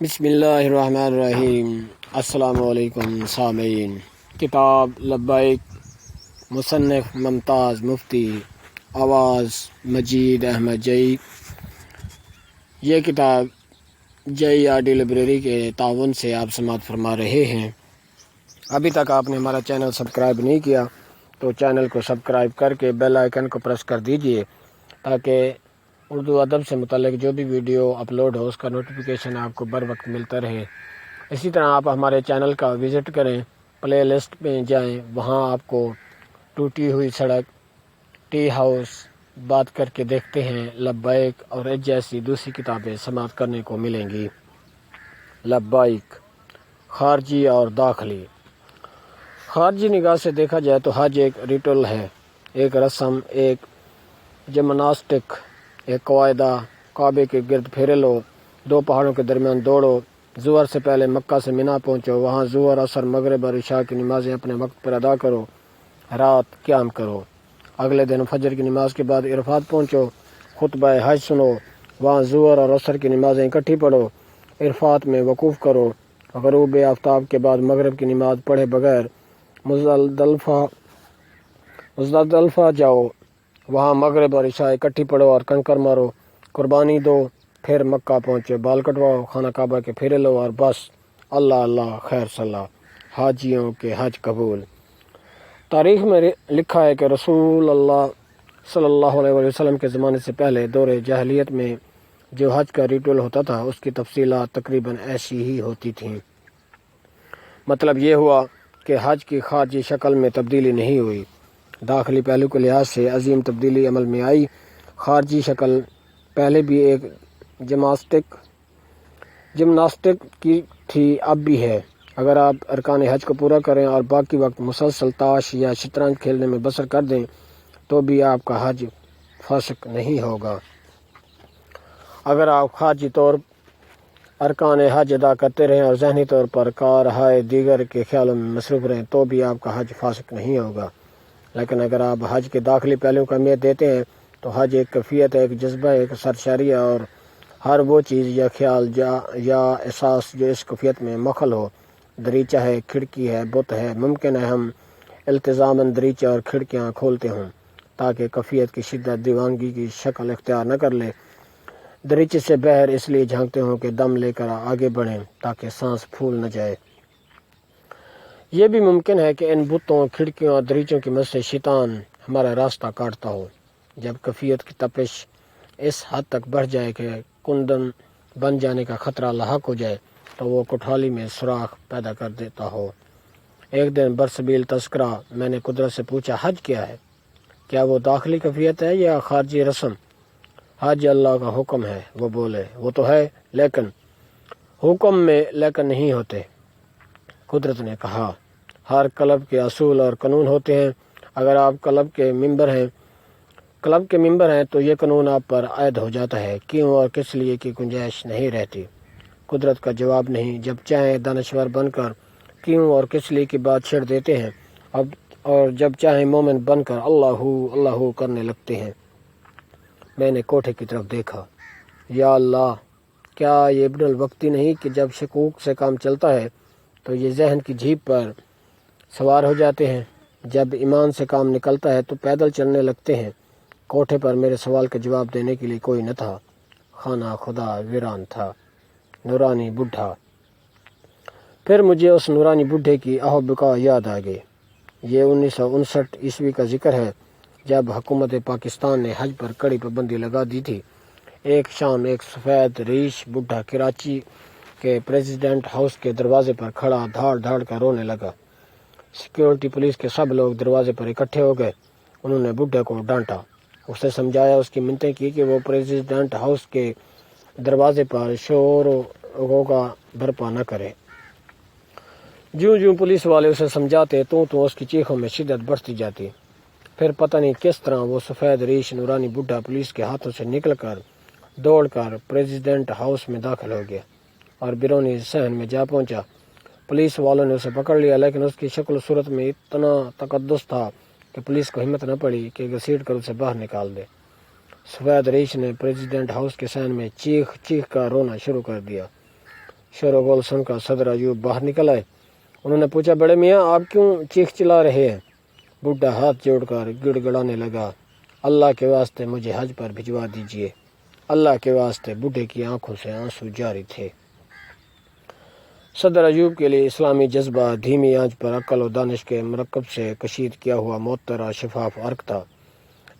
بسم اللہ الرحمن الرحیم۔ السلام علیکم سامعین۔ کتاب لبیک، مصنف ممتاز مفتی، آواز مجید احمد جئی۔ یہ کتاب جئی آڈیو لائبریری کے تعاون سے آپ سماعت فرما رہے ہیں۔ ابھی تک آپ نے ہمارا چینل سبسکرائب نہیں کیا تو چینل کو سبسکرائب کر کے بیل آئیکن کو پریس کر دیجئے تاکہ اردو ادب سے متعلق جو بھی ویڈیو اپلوڈ ہو اس کا نوٹیفیکیشن آپ کو بر وقت ملتا رہے۔ اسی طرح آپ ہمارے چینل کا وزٹ کریں، پلے لسٹ میں جائیں، وہاں آپ کو ٹوٹی ہوئی سڑک، ٹی ہاؤس، بات کر کے دیکھتے ہیں، لبیک اور اس جیسی دوسری کتابیں سماعت کرنے کو ملیں گی۔ لبیک، خارجی اور داخلی۔ خارجی نگاہ سے دیکھا جائے تو حج ایک ریٹول ہے، ایک رسم، ایک جمناسٹک، ایک قاعدہ۔ کعبے کے گرد پھیرے لو، دو پہاڑوں کے درمیان دوڑو، ظہر سے پہلے مکہ سے مینا پہنچو، وہاں ظہر، عصر، مغرب اور عشاء کی نمازیں اپنے وقت پر ادا کرو، رات قیام کرو۔ اگلے دن فجر کی نماز کے بعد عرفات پہنچو، خطبہ حج سنو، وہاں ظہر اور عصر کی نمازیں اکٹھی پڑھو، عرفات میں وقوف کرو، غروب آفتاب کے بعد مغرب کی نماز پڑھے بغیر مزدلفہ جاؤ، وہاں مغرب اور عشاء اکٹھی پڑھو اور کنکر مارو، قربانی دو، پھر مکہ پہنچو، بال کٹواؤ، خانہ کعبہ کے پھیرے لو اور بس۔ اللہ اللہ خیر صلاح۔ حاجیوں کے حج قبول۔ تاریخ میں لکھا ہے کہ رسول اللہ صلی اللہ علیہ وسلم کے زمانے سے پہلے دور جاہلیت میں جو حج کا ریٹول ہوتا تھا اس کی تفصیلات تقریباً ایسی ہی ہوتی تھیں۔ مطلب یہ ہوا کہ حج کی خارجی شکل میں تبدیلی نہیں ہوئی، داخلی پہلو کے لحاظ سے عظیم تبدیلی عمل میں آئی۔ خارجی شکل پہلے بھی ایک جمناسٹک کی تھی، اب بھی ہے۔ اگر آپ ارکان حج کو پورا کریں اور باقی وقت مسلسل تاش یا شطرنج کھیلنے میں بسر کر دیں تو بھی آپ کا حج فاسق نہیں ہوگا۔ اگر آپ خارجی طور ارکان حج ادا کرتے رہیں اور ذہنی طور پر کار ہائے دیگر کے خیالوں میں مصروف رہیں تو بھی آپ کا حج فاسق نہیں ہوگا۔ لیکن اگر آپ حج کے داخلی پہلو کو اہمیت دیتے ہیں تو حج ایک کیفیت، ایک جذبہ، ایک سرشاریہ اور ہر وہ چیز یا خیال یا احساس جو اس کیفیت میں مخل ہو، دریچہ ہے، کھڑکی ہے، بت ہے، ممکن ہے ہم التزاماً دریچہ اور کھڑکیاں کھولتے ہوں تاکہ کیفیت کی شدت دیوانگی کی شکل اختیار نہ کر لے۔ دریچے سے باہر اس لیے جھانکتے ہوں کہ دم لے کر آگے بڑھیں تاکہ سانس پھول نہ جائے۔ یہ بھی ممکن ہے کہ ان بتوں، کھڑکیوں اور دریچوں کی مدد سے شیطان ہمارا راستہ کاٹتا ہو۔ جب کیفیت کی تپش اس حد تک بڑھ جائے کہ کندن بن جانے کا خطرہ لاحق ہو جائے تو وہ کوٹھالی میں سوراخ پیدا کر دیتا ہو۔ ایک دن برسبیل تذکرہ میں نے قدرت سے پوچھا، حج کیا ہے؟ کیا وہ داخلی کیفیت ہے یا خارجی رسم؟ حج اللہ کا حکم ہے، وہ بولے۔ وہ تو ہے، لیکن حکم میں لیکن نہیں ہوتے۔ قدرت نے کہا، ہر کلب کے اصول اور قانون ہوتے ہیں۔ اگر آپ کلب کے ممبر ہیں تو یہ قانون آپ پر عائد ہو جاتا ہے، کیوں اور کس لیے کی گنجائش نہیں رہتی۔ قدرت کا جواب نہیں، جب چاہیں دانشور بن کر کیوں اور کس لیے کی بات چھیڑ دیتے ہیں، اور جب چاہیں مومن بن کر اللہ اللہ کرنے لگتے ہیں۔ میں نے کوٹھے کی طرف دیکھا، یا اللہ، کیا یہ ابن الوقتی نہیں کہ جب شکوک سے کام چلتا ہے تو یہ ذہن کی جیپ پر سوار ہو جاتے ہیں، جب ایمان سے کام نکلتا ہے تو پیدل چلنے لگتے ہیں۔ کوٹھے پر میرے سوال کا جواب دینے کے لیے کوئی نہ تھا، خانہ خدا ویران تھا۔ نورانی بڈھا۔ پھر مجھے اس نورانی بڈھے کی آہ و بکا یاد آ گئی۔ یہ 1959 عیسوی کا ذکر ہے جب حکومت پاکستان نے حج پر کڑی پابندی لگا دی تھی۔ ایک شام ایک سفید ریش بڈھا کراچی کے پریزیڈنٹ ہاؤس کے دروازے پر کھڑا دھاڑ دھاڑ کر رونے لگا۔ سیکیورٹی پولیس کے سب لوگ دروازے پر اکٹھے ہو گئے۔ انہوں نے بڈھے کو ڈانٹا، اسے سمجھایا، اس کی منتیں کی کہ وہ پریزیڈنٹ ہاؤس کے دروازے پر شور و غوغا برپا نہ کرے۔ جوں جوں پولیس والے اسے سمجھاتے تو اس کی چیخوں میں شدت بڑھتی جاتی۔ پھر پتہ نہیں کس طرح وہ سفید ریش نورانی بڈھا پولیس کے ہاتھوں سے نکل کر دوڑ کر پریزیڈنٹ ہاؤس میں داخل ہو گیا اور بیرونی صحن میں جا پہنچا۔ پولیس والوں نے اسے پکڑ لیا، لیکن اس کی شکل و صورت میں اتنا تقدس تھا کہ پولیس کو ہمت نہ پڑی کہ گھسیٹ کر اسے باہر نکال دے۔ سفید ریش نے پریزیڈنٹ ہاؤس کے صحن میں چیخ چیخ کر رونا شروع کر دیا۔ شور و غول سن کر صدر ایوب باہر نکل آئے۔ انہوں نے پوچھا بڑے میاں آپ کیوں چیخ چلا رہے ہیں؟ بڈھا ہاتھ جوڑ کر گڑ گڑانے لگا، اللہ کے واسطے مجھے حج پر بھجوا دیجیے، اللہ کے واسطے۔ بڈھے کی آنکھوں سے آنسو جاری تھے۔ صدر ایوب کے لیے اسلامی جذبہ دھیمی آنچ پر عقل و دانش کے مرکب سے کشید کیا ہوا معطر اور شفاف عرق تھا۔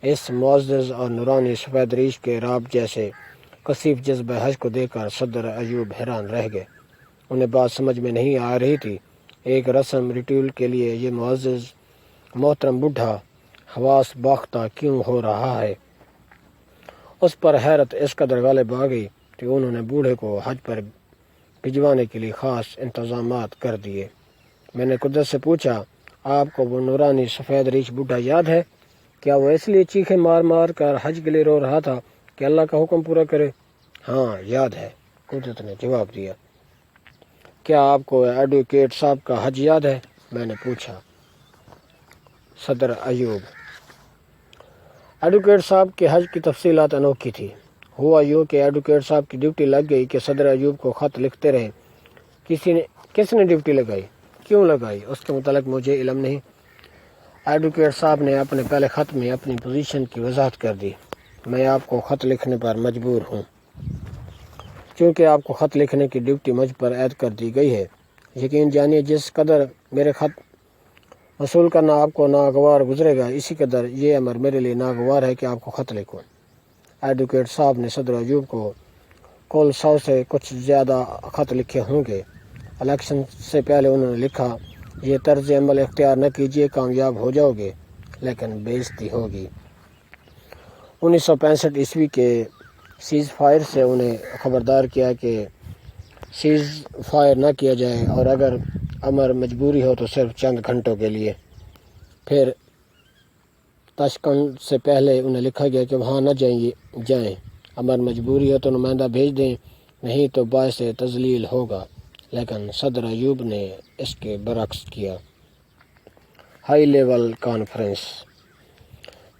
اس معزز اور نورانی سفید ریش کے راب جیسے کثیف جذبہ حج کو دیکھ کر صدر ایوب حیران رہ گئے۔ انہیں بات سمجھ میں نہیں آ رہی تھی، ایک رسم ریٹول کے لیے یہ معزز محترم بڈھا حواس باختہ کیوں ہو رہا ہے؟ اس پر حیرت اس قدر غالب آ گئی کہ انہوں نے بوڑھے کو حج پر بھجوانے کے لیے خاص انتظامات کر دیے۔ میں نے قدرت سے پوچھا آپ کو وہ نورانی سفید ریش بڈھا یاد ہے؟ کیا وہ اس لیے چیخیں مار مار کر حج کے لیے رو رہا تھا کہ اللہ کا حکم پورا کرے؟ ہاں یاد ہے، قدرت نے جواب دیا۔ کیا آپ کو ایڈوکیٹ صاحب کا حج یاد ہے؟ میں نے پوچھا۔ صدر ایوب: ایڈوکیٹ صاحب کے حج کی تفصیلات انوکھی تھی۔ ہوا یوں کہ ایڈوکیٹ صاحب کی ڈیوٹی لگ گئی کہ صدر ایوب کو خط لکھتے رہے۔ کس نے ڈیوٹی لگائی، کیوں لگائی، اس کے متعلق مجھے علم نہیں۔ ایڈوکیٹ صاحب نے اپنے پہلے خط میں اپنی پوزیشن کی وضاحت کر دی۔ میں آپ کو خط لکھنے پر مجبور ہوں چونکہ آپ کو خط لکھنے کی ڈیوٹی مجھ پر عائد کر دی گئی ہے۔ یقین جانیے جس قدر میرے خط وصول کرنا آپ کو ناگوار گزرے گا، اسی قدر یہ امر میرے لیے ناگوار ہے کہ آپ کو خط لکھوں۔ ایڈوکیٹ صاحب نے صدر ایوب کو کل 100 سے کچھ زیادہ خط لکھے ہوں گے۔ الیکشن سے پہلے انہوں نے لکھا، یہ طرز عمل اختیار نہ کیجیے، کامیاب ہو جاؤ گے لیکن بے عزتی ہوگی۔ 1965 عیسوی کے سیز فائر سے انہیں خبردار کیا کہ سیز فائر نہ کیا جائے اور اگر امر مجبوری ہو تو صرف چند گھنٹوں کے لیے۔ پھر تاشقند سے پہلے انہیں لکھا گیا کہ وہاں نہ جائیں، امر مجبوری ہو تو نمائندہ بھیج دیں، نہیں تو باعث تذلیل ہوگا۔ لیکن صدر ایوب نے اس کے برعکس کیا۔ High level conference.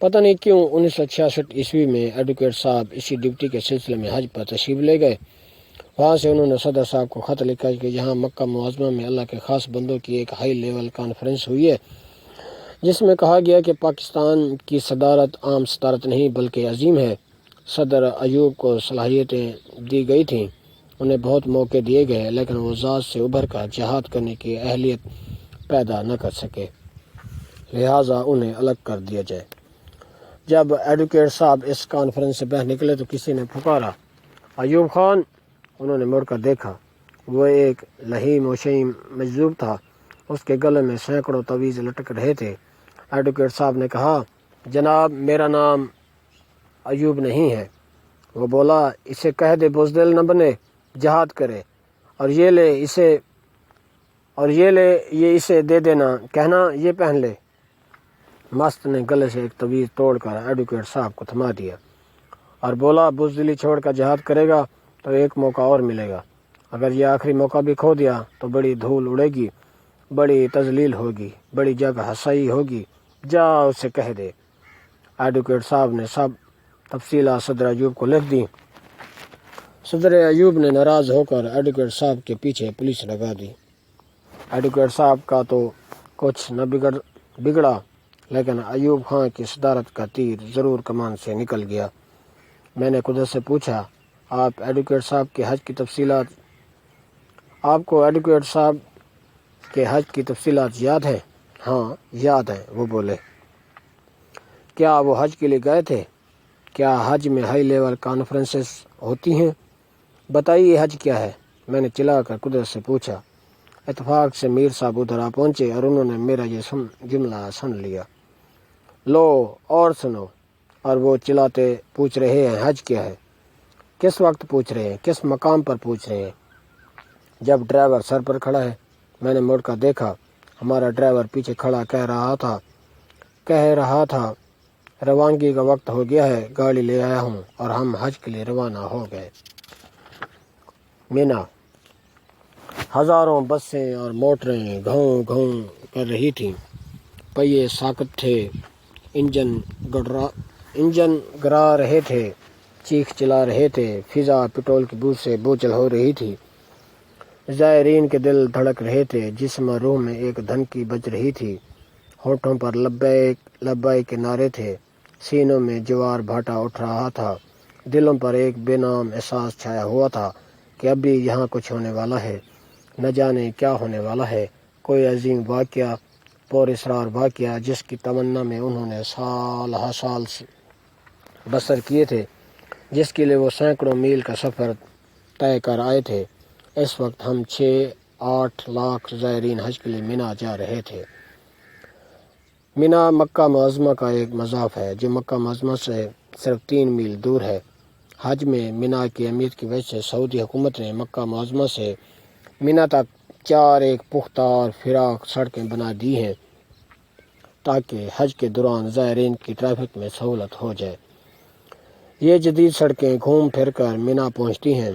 پتہ نہیں کیوں 1966 عیسوی میں ایڈوکیٹ صاحب اسی ڈیوٹی کے سلسلے میں حج پر تشریف لے گئے۔ وہاں سے انہوں نے صدر صاحب کو خط لکھا کہ یہاں مکہ معظمہ میں اللہ کے خاص بندوں کی ایک ہائی لیول کانفرنس ہوئی ہے، جس میں کہا گیا کہ پاکستان کی صدارت عام صدارت نہیں بلکہ عظیم ہے۔ صدر ایوب کو صلاحیتیں دی گئی تھیں، انہیں بہت موقع دیے گئے، لیکن وہ ذات سے ابھر کر جہاد کرنے کی اہلیت پیدا نہ کر سکے، لہٰذا انہیں الگ کر دیا جائے۔ جب ایڈوکیٹ صاحب اس کانفرنس سے باہر نکلے تو کسی نے پکارا، ایوب خان! انہوں نے مڑ کر دیکھا، وہ ایک لہیم و شیم مجذوب تھا، اس کے گلے میں سینکڑوں تویز لٹک رہے تھے۔ ایڈوکیٹ صاحب نے کہا، جناب میرا نام ایوب نہیں ہے۔ وہ بولا، اسے کہہ دے بزدل نہ بنے، جہاد کرے، اور یہ اسے دے دینا، کہنا یہ پہن لے۔ مست نے گلے سے ایک تویز توڑ کر ایڈوکیٹ صاحب کو تھما دیا اور بولا، بزدلی چھوڑ کر جہاد کرے گا تو ایک موقع اور ملے گا، اگر یہ آخری موقع بھی کھو دیا تو بڑی دھول اڑے گی، بڑی تذلیل ہوگی، بڑی جگہ ہسائی ہوگی، جا اسے کہہ دے۔ ایڈوکیٹ صاحب نے سب تفصیلات صدر ایوب کو لکھ دی۔ صدر ایوب نے ناراض ہو کر ایڈوکیٹ صاحب کے پیچھے پولیس لگا دی۔ ایڈوکیٹ صاحب کا تو کچھ نہ بگڑا، لیکن ایوب خان کی صدارت کا تیر ضرور کمان سے نکل گیا۔ میں نے قدرت سے پوچھا، آپ کو ایڈوکیٹ صاحب کے حج کی تفصیلات یاد ہیں؟ ہاں یاد ہیں، وہ بولے۔ کیا وہ حج کے لیے گئے تھے؟ کیا حج میں ہائی لیول کانفرنسز ہوتی ہیں؟ بتائیے حج کیا ہے؟ میں نے چلا کر قدرت سے پوچھا۔ اتفاق سے میر صاحب ادھر آ پہنچے اور انہوں نے میرا یہ جملہ سن لیا۔ لو اور سنو، اور وہ چلاتے پوچھ رہے ہیں حج کیا ہے؟ کس وقت پوچھ رہے ہیں؟ کس مقام پر پوچھ رہے ہیں؟ جب ڈرائیور سر پر کھڑا ہے۔ میں نے مڑ کر دیکھا، ہمارا ڈرائیور پیچھے کھڑا کہہ رہا تھا روانگی کا وقت ہو گیا ہے، گاڑی لے آیا ہوں، اور ہم حج کے لیے روانہ ہو گئے۔ مینا۔ ہزاروں بسیں اور موٹریں گھوں گھوں کر رہی تھیں، پہیے ساکت تھے، انجن گرا رہے تھے، چیخ چلا رہے تھے، فضا پٹرول کی بو سے بوجھل ہو رہی تھی۔ زائرین کے دل دھڑک رہے تھے، جسم اور روح میں ایک دھنکی بج رہی تھی، ہونٹوں پر لبیک لبیک کے نعرے تھے، سینوں میں جوار بھاٹا اٹھ رہا تھا، دلوں پر ایک بے نام احساس چھایا ہوا تھا کہ ابھی یہاں کچھ ہونے والا ہے، نہ جانے کیا ہونے والا ہے، کوئی عظیم واقعہ، پر اسرار واقعہ جس کی تمنا میں انہوں نے سال ہا سال بسر کیے تھے، جس کے لیے وہ سینکڑوں میل کا سفر طے کر آئے تھے۔ اس وقت ہم 6-8 لاکھ زائرین حج کے لیے مینا جا رہے تھے۔ مینا مکہ معظمہ کا ایک مضاف ہے جو مکہ معظمہ سے صرف 3 میل دور ہے۔ حج میں مینا کی اہمیت کی وجہ سے سعودی حکومت نے مکہ معظمہ سے مینا تک 4 ایک پختہ اور فراخ سڑکیں بنا دی ہیں تاکہ حج کے دوران زائرین کی ٹریفک میں سہولت ہو جائے۔ یہ جدید سڑکیں گھوم پھر کر مینا پہنچتی ہیں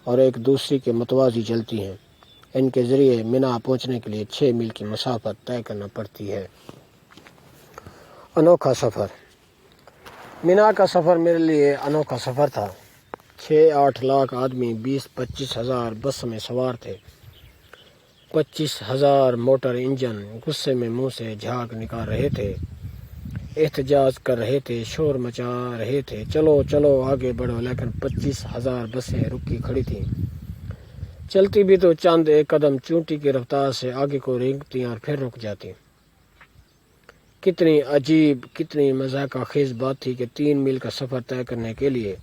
اور ایک دوسرے کے متوازی چلتی ہیں۔ ان کے ذریعے مینا پہنچنے کے لیے 6 میل کی مسافت طے کرنا پڑتی ہے۔ انوکھا سفر۔ مینا کا سفر میرے لیے انوکھا سفر تھا۔ 6-8 لاکھ آدمی 20-25 ہزار بس میں سوار تھے۔ 25,000 موٹر انجن غصے میں منہ سے جھاگ نکال رہے تھے، احتجاج کر رہے تھے، شور مچا رہے تھے، چلو چلو آگے بڑھو، لیکن 25,000 بسیں رکی کھڑی تھیں، چلتی بھی تو چند ایک قدم چونٹی کی رفتار سے آگے کو رینگتی اور پھر رک جاتی۔ کتنی عجیب، کتنی مذاق خیز بات تھی کہ 3 میل کا سفر طے کرنے کے لیے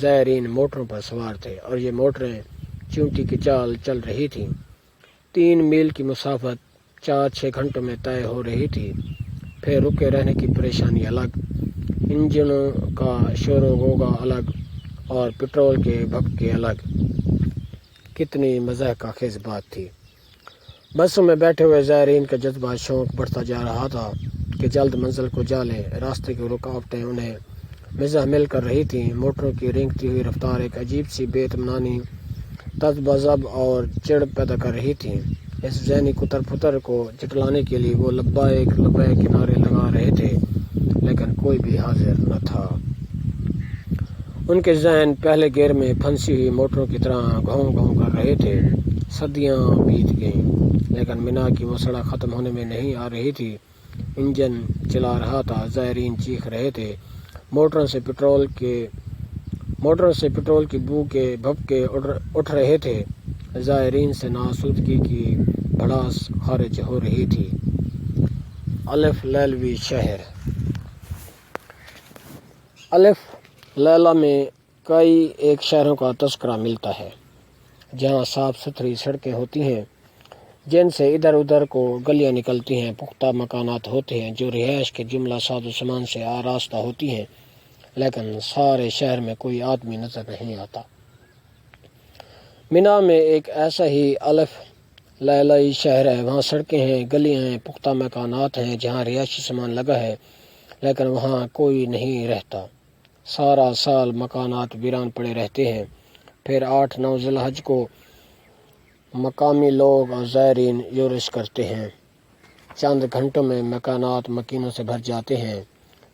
زائرین موٹروں پر سوار تھے اور یہ موٹریں چونٹی کی چال چل رہی تھیں۔ 3 میل کی مسافت 4-6 گھنٹوں میں طے ہو رہی تھی۔ پھر رکے رہنے کی پریشانی الگ، انجنوں کا شور و غوغا الگ اور پٹرول کے بھپکے الگ۔ کتنی مذاق خیز بات تھی۔ بسوں میں بیٹھے ہوئے زائرین کا جذبہ شوق بڑھتا جا رہا تھا کہ جلد منزل کو جا لیں۔ راستے کی رکاوٹیں انہیں مزاح مل کر رہی تھیں۔ موٹروں کی رینگتی ہوئی رفتار ایک عجیب سی بے اطمینانی، تذبذب اور چڑ پیدا کر رہی تھی۔ اس ذہنی کتر پھتر کو جھٹلانے کے لیے وہ لبیک لبیک کے نعرے لگا رہے تھے، لیکن کوئی بھی حاضر نہ تھا۔ ان کے ذہن پہلے گیئر میں پھنسی ہوئی موٹروں کی طرح گھوں گھوں کر رہے تھے۔ صدیاں بیت گئیں، لیکن مینا کی وہ سڑک ختم ہونے میں نہیں آ رہی تھی۔ انجن چلا رہا تھا، زائرین چیخ رہے تھے، موٹروں سے پٹرول کی بو کے بھپکے اٹھ رہے تھے، زائرین سے ناسودگی کی بھڑاس خارج ہو رہی تھی۔ الف لیلوی شہر۔ الف لیلہ میں کئی ایک شہروں کا تذکرہ ملتا ہے جہاں صاف ستھری سڑکیں ہوتی ہیں جن سے ادھر ادھر کو گلیاں نکلتی ہیں، پختہ مکانات ہوتے ہیں جو رہائش کے جملہ ساز و سامان سے آراستہ ہوتی ہیں، لیکن سارے شہر میں کوئی آدمی نظر نہیں آتا۔ مینا میں ایک ایسا ہی الف لیلائی شہر ہے۔ وہاں سڑکیں ہیں، گلیاں ہیں، پختہ مکانات ہیں جہاں رہائشی سامان لگا ہے، لیکن وہاں کوئی نہیں رہتا۔ سارا سال مکانات ویران پڑے رہتے ہیں۔ پھر 8-9 ذی الحج کو مقامی لوگ اور زائرین یورش کرتے ہیں۔ چند گھنٹوں میں مکانات مکینوں سے بھر جاتے ہیں،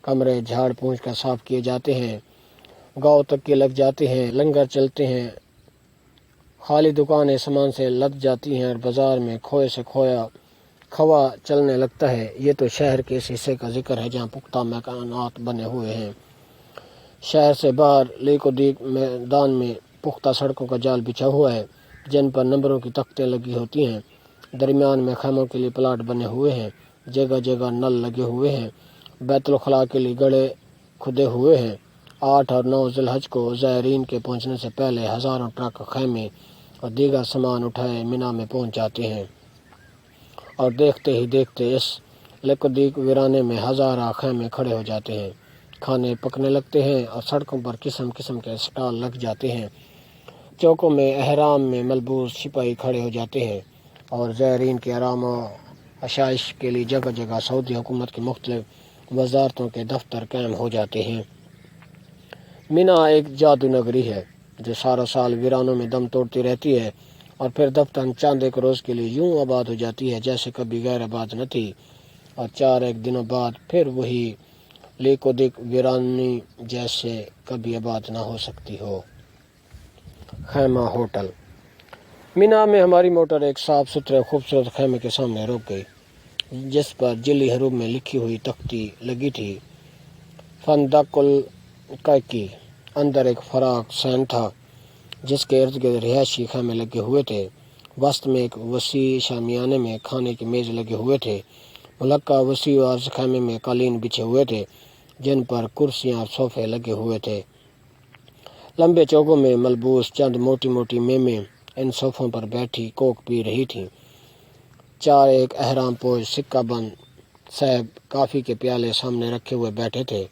کمرے جھاڑ پونچھ کر صاف کیے جاتے ہیں، گاؤں تک کے لگ جاتے ہیں، لنگر چلتے ہیں، خالی دکانیں سامان سے لد جاتی ہیں اور بازار میں کھوئے سے کھوا چلنے لگتا ہے۔ یہ تو شہر کے اس حصے کا ذکر ہے جہاں پختہ مکانات بنے ہوئے ہیں۔ شہر سے باہر لیک و دیک میدان میں پختہ سڑکوں کا جال بچھا ہوا ہے جن پر نمبروں کی تختیں لگی ہوتی ہیں، درمیان میں خیموں کے لیے پلاٹ بنے ہوئے ہیں، جگہ جگہ نل لگے ہوئے ہیں، بیت الخلاء کے لیے گڑھے کھدے ہوئے ہیں۔ 8 اور 9 ذی الحج کو زائرین کے پہنچنے سے پہلے ہزاروں ٹرک خیمے اور دیگر سامان اٹھائے مینا میں پہنچ جاتے ہیں، اور دیکھتے ہی دیکھتے اس لیک و دیک ویرانے میں ہزارہ خیمے کھڑے ہو جاتے ہیں، کھانے پکنے لگتے ہیں اور سڑکوں پر قسم قسم کے اسٹال لگ جاتے ہیں۔ چوکوں میں احرام میں ملبوس سپاہی کھڑے ہو جاتے ہیں اور زائرین کے آرام و آسائش کے لیے جگہ جگہ سعودی حکومت کی مختلف وزارتوں کے دفتر قائم ہو جاتے ہیں۔ مینا ایک جادو نگری ہے جو سارا سال ویرانوں میں دم توڑتی رہتی ہے اور پھر دفتر چند ایک روز کے لیے یوں آباد ہو جاتی ہے جیسے کبھی غیر آباد نہ تھی، اور 4 ایک دنوں بعد پھر وہی لیک و دیک ویرانی جیسے کبھی آباد نہ ہو سکتی ہو۔ خیمہ ہوٹل۔ مینا میں ہماری موٹر ایک صاف ستھرے خوبصورت خیمے کے سامنے رک گئی، جس پر جلی حروف میں لکھی ہوئی تختی لگی تھی، فندق القیقی۔ اندر ایک فراخ سین تھا جس کے ارد گرد رہائشی خیمے لگے ہوئے تھے۔ وسط میں ایک وسیع شامیانے میں کھانے کے میز لگے ہوئے تھے۔ ملکہ وسیع و عرض خیمے میں قالین بچھے ہوئے تھے جن پر کرسیاں اور صوفے لگے ہوئے تھے۔ لمبے چوکوں میں ملبوس چند موٹی موٹی میمیں ان صوفوں پر بیٹھی کوک پی رہی تھیں۔ چار ایک احرام پوش سکہ بند صاحب کافی کے پیالے سامنے رکھے ہوئے بیٹھے تھے۔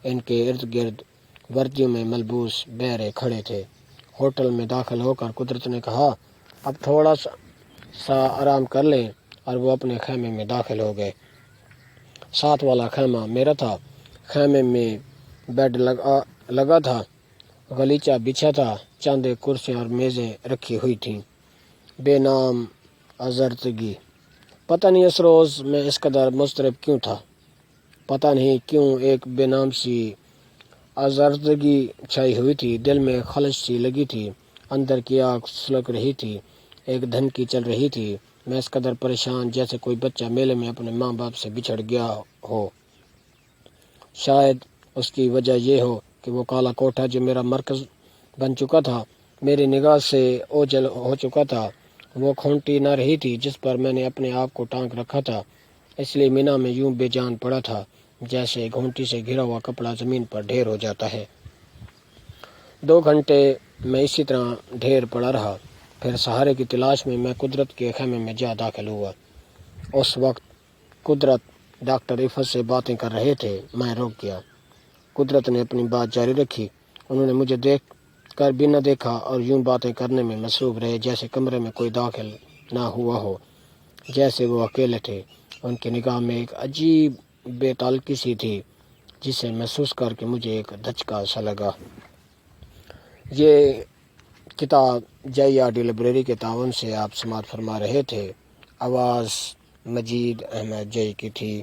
ان کے ارد گرد وردیوں میں ملبوس بہرے کھڑے تھے۔ ہوٹل میں داخل ہو کر قدرت نے کہا، اب تھوڑا سا آرام کر لیں، اور وہ اپنے خیمے میں داخل ہو گئے۔ ساتھ والا خیمہ میرا تھا۔ خیمے میں بیڈ لگا تھا، غلیچہ بچھا تھا، چند ایک کرسیاں اور میزیں رکھی ہوئی تھیں۔ بے نام آزردگی۔ پتہ نہیں اس روز میں اس قدر مضطرب کیوں تھا۔ پتہ نہیں کیوں ایک بے نام سی آزردگی چھائی ہوئی تھی۔ دل میں خلش سی لگی تھی، اندر کی آگ سلگ رہی تھی، ایک دھنکی چل رہی تھی۔ میں اس قدر پریشان جیسے کوئی بچہ میلے میں اپنے ماں باپ سے بچھڑ گیا ہو۔ شاید اس کی وجہ یہ ہو کہ وہ کالا کوٹھا جو میرا مرکز بن چکا تھا، میری نگاہ سے اوجھل ہو چکا تھا۔ وہ کھونٹی نہ رہی تھی جس پر میں نے اپنے آپ کو ٹانک رکھا تھا، اس لیے مینا میں یوں بے جان پڑا تھا جیسے گھونٹی سے گھرا ہوا کپڑا زمین پر ڈھیر ہو جاتا ہے۔ 2 گھنٹے میں اسی طرح ڈھیر پڑا رہا، پھر سہارے کی تلاش میں قدرت کے خیمے میں جا داخل ہوا۔ اس وقت قدرت ڈاکٹر عفت سے باتیں کر رہے تھے۔ میں رک گیا۔ قدرت نے اپنی بات جاری رکھی۔ انہوں نے مجھے دیکھ کر بھی نہ دیکھا اور یوں باتیں کرنے میں مصروف رہے جیسے کمرے میں کوئی داخل نہ ہوا ہو، جیسے وہ اکیلے تھے۔ ان کی نگاہ میں ایک عجیب بے تعلقی سی تھی جسے محسوس کر کے مجھے ایک دھچکا سا لگا۔ یہ کتاب JRD لائبریری کے تعاون سے آپ سماعت فرما رہے تھے۔ آواز مجید احمد جئی کی تھی۔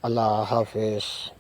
اللہ حافظ۔